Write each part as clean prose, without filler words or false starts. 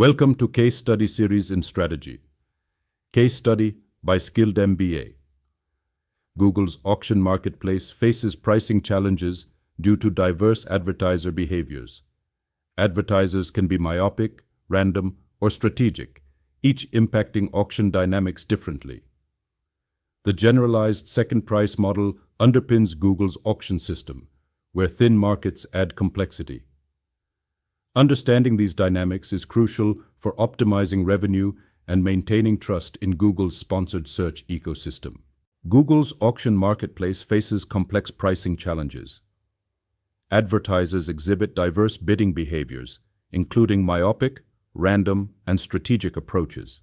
Welcome to Case Study Series in Strategy. Case Study by SkilledMBA. Google's auction marketplace faces pricing challenges due to diverse advertiser behaviors. Advertisers can be myopic, random, or strategic, each impacting auction dynamics differently. The generalized second price model underpins Google's auction system, where thin markets add complexity. Understanding these dynamics is crucial for optimizing revenue and maintaining trust in Google's sponsored search ecosystem. Google's auction marketplace faces complex pricing challenges. Advertisers exhibit diverse bidding behaviors, including myopic, random, and strategic approaches.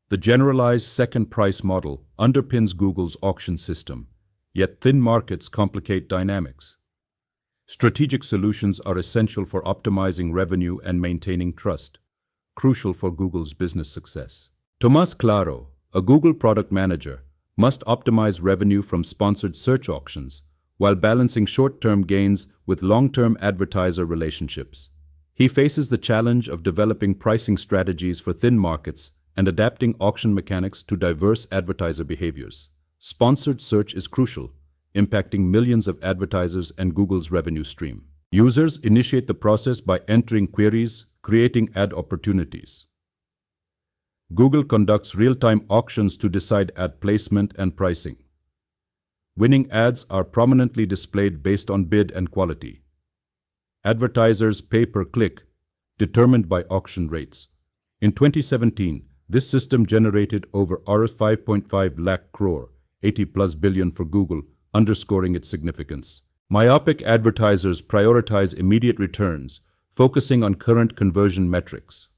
The generalized second price model underpins Google's auction system, yet thin markets complicate dynamics. Strategic solutions are essential for optimizing revenue and maintaining trust, crucial for Google's business success. Tomás Claro, a Google product manager, must optimize revenue from sponsored search auctions while balancing short-term gains with long-term advertiser relationships. He faces the challenge of developing pricing strategies for thin markets and adapting auction mechanics to diverse advertiser behaviors. Sponsored search is crucial, impacting millions of advertisers and Google's revenue stream. Users initiate the process by entering queries, creating ad opportunities. Google conducts real-time auctions to decide ad placement and pricing. Winning ads are prominently displayed based on bid and quality. Advertisers pay per click, determined by auction rates. In 2017, this system generated over Rs 5.5 lakh crore, 80+ billion for Google, underscoring its significance. Myopic advertisers prioritize immediate returns, focusing on current conversion metrics.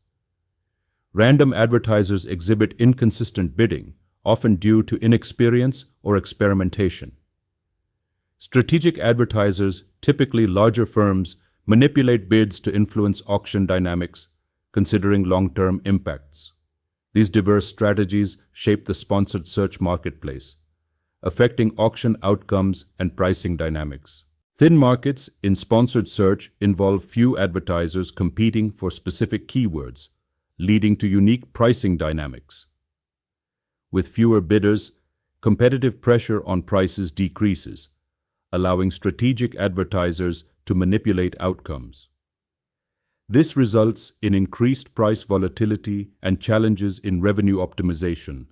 Random advertisers exhibit inconsistent bidding, often due to inexperience or experimentation. Strategic advertisers, typically larger firms, manipulate bids to influence auction dynamics, considering long-term impacts. These diverse strategies shape the sponsored search marketplace, affecting auction outcomes and pricing dynamics. Thin markets in sponsored search involve few advertisers competing for specific keywords, leading to unique pricing dynamics. With fewer bidders, competitive pressure on prices decreases, allowing strategic advertisers to manipulate outcomes. This results in increased price volatility and challenges in revenue optimization,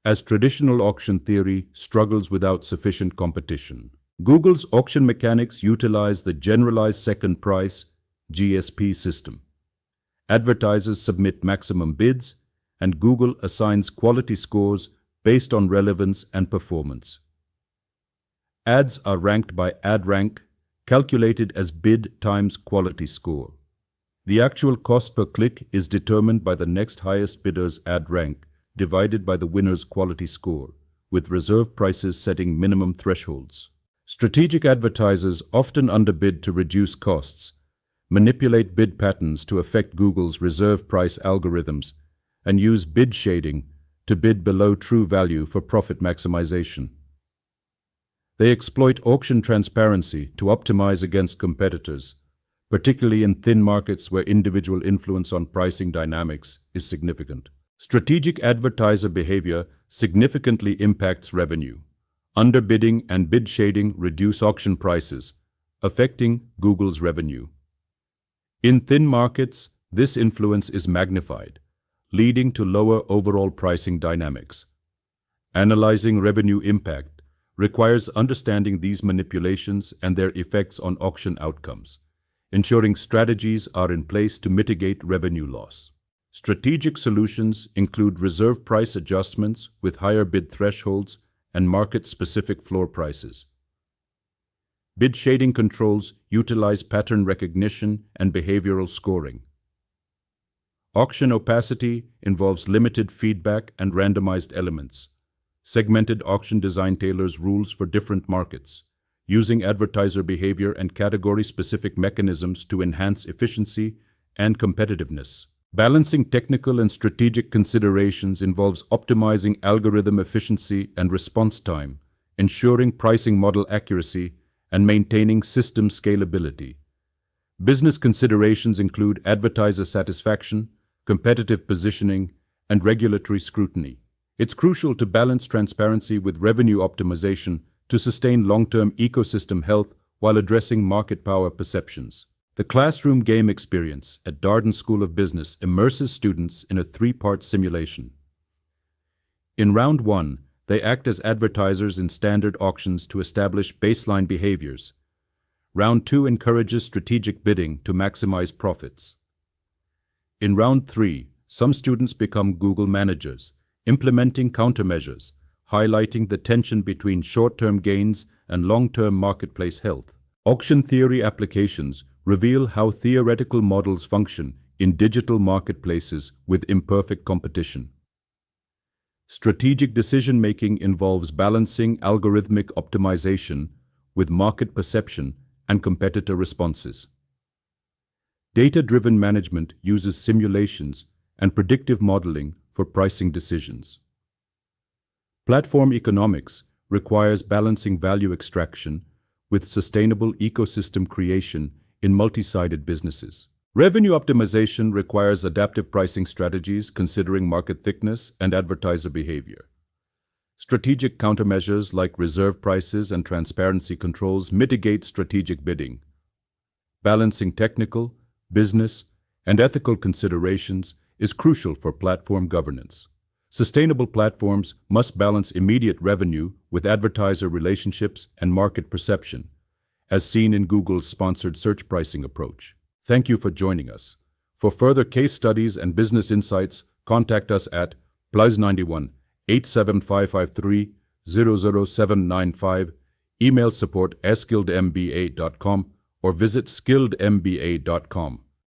as traditional auction theory struggles without sufficient competition. Google's auction mechanics utilize the Generalized Second Price (GSP) system. Advertisers submit maximum bids, and Google assigns quality scores based on relevance and performance. Ads are ranked by ad rank, calculated as bid times quality score. The actual cost per click is determined by the next highest bidder's ad rank, divided by the winner's quality score, with reserve prices setting minimum thresholds. Strategic advertisers often underbid to reduce costs, manipulate bid patterns to affect Google's reserve price algorithms, and use bid shading to bid below true value for profit maximization. They exploit auction transparency to optimize against competitors, particularly in thin markets where individual influence on pricing dynamics is significant. Strategic advertiser behavior significantly impacts revenue. Underbidding and bid shading reduce auction prices, affecting Google's revenue. In thin markets, this influence is magnified, leading to lower overall pricing dynamics. Analyzing revenue impact requires understanding these manipulations and their effects on auction outcomes, ensuring strategies are in place to mitigate revenue loss. Strategic solutions include reserve price adjustments with higher bid thresholds and market-specific floor prices. Bid shading controls utilize pattern recognition and behavioral scoring. Auction opacity involves limited feedback and randomized elements. Segmented auction design tailors rules for different markets, using advertiser behavior and category-specific mechanisms to enhance efficiency and competitiveness. Balancing technical and strategic considerations involves optimizing algorithm efficiency and response time, ensuring pricing model accuracy, and maintaining system scalability. Business considerations include advertiser satisfaction, competitive positioning, and regulatory scrutiny. It's crucial to balance transparency with revenue optimization to sustain long-term ecosystem health while addressing market power perceptions. The classroom game experience at Darden School of Business immerses students in a three-part simulation. In Round 1, they act as advertisers in standard auctions to establish baseline behaviors. Round 2 encourages strategic bidding to maximize profits. In Round 3, some students become Google managers, implementing countermeasures, highlighting the tension between short-term gains and long-term marketplace health. Auction theory applications reveal how theoretical models function in digital marketplaces with imperfect competition. Strategic decision-making involves balancing algorithmic optimization with market perception and competitor responses. Data-driven management uses simulations and predictive modeling for pricing decisions. Platform economics requires balancing value extraction with sustainable ecosystem creation in multi-sided businesses. Revenue optimization requires adaptive pricing strategies considering market thickness and advertiser behavior. Strategic countermeasures like reserve prices and transparency controls mitigate strategic bidding. Balancing technical, business, and ethical considerations is crucial for platform governance. Sustainable platforms must balance immediate revenue with advertiser relationships and market perception, as seen in Google's sponsored search pricing approach. Thank you for joining us. For further case studies and business insights, contact us at +91 87553 00795, email support @skilledmba.com, or visit skilledmba.com.